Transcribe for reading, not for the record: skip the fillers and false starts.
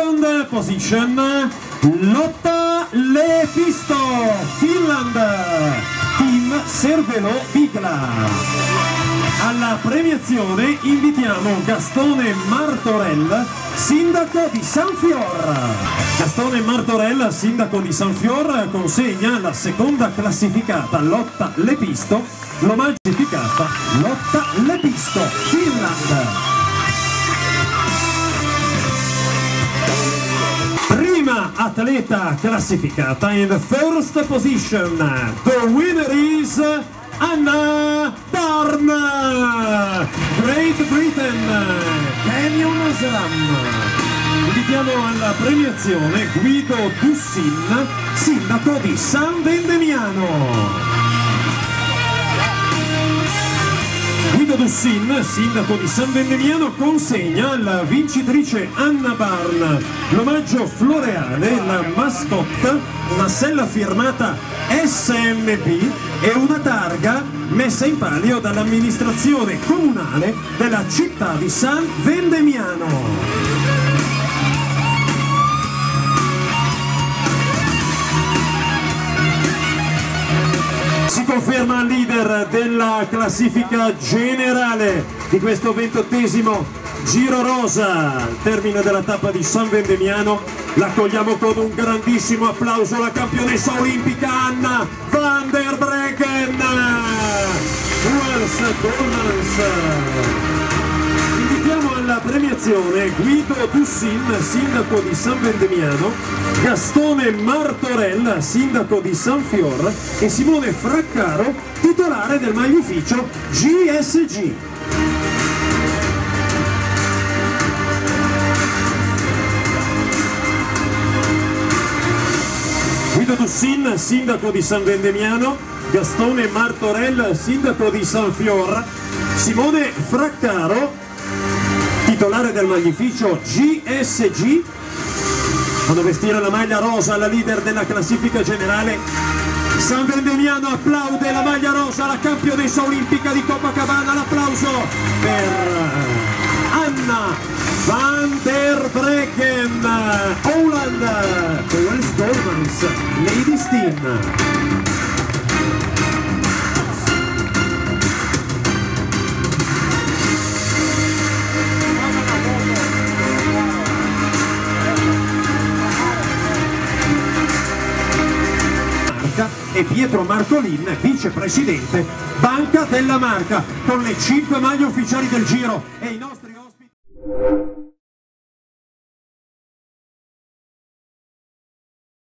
Second position, Lotta Lepisto, Finland, Team Cervelo Bigla. Alla premiazione invitiamo Gastone Martorell, sindaco di Sanfior. Gastone Martorell, sindaco di Sanfior, consegna la seconda classificata Lotta Lepisto, l'omaggio classificata Lotta Lepisto, Finland. Prima atleta classificata in the first position, the winner is Anna Barn, Great Britain, Canyon Slam. Invitiamo alla premiazione Guido Dussin, sindaco di San Vendemiano. Guido Dussin, sindaco di San Vendemiano, consegna alla vincitrice Anna Barn l'omaggio floreale, la mascotte, una sella firmata SMB e una targa messa in palio dall'amministrazione comunale della città di San Vendemiano. Si conferma leader della classifica generale di questo 28esimo Giro Rosa. Al termine della tappa di San Vendemiano l'accogliamo con un grandissimo applauso la campionessa olimpica Anna van der Breggen. Invitiamo alla premiazione Guido Dussin, sindaco di San Vendemiano, Gastone Martorell, sindaco di Sanfior, e Simone Fraccaro, titolare del magliuficio GSG. Guido Dussin, sindaco di San Vendemiano, Gastone Martorell, sindaco di Sanfior, Simone Fraccaro, titolare del maglificio GSG, fanno vestire la maglia rosa la leader della classifica generale. San Vendemiano applaude la maglia rosa, la campionessa olimpica di Copacabana. L'applauso per Anna van der Breggen, Holland, West Dormans, Ladies Team. E Pietro Marcolin, vicepresidente Banca della Marca, con le 5 maglie ufficiali del Giro e i nostri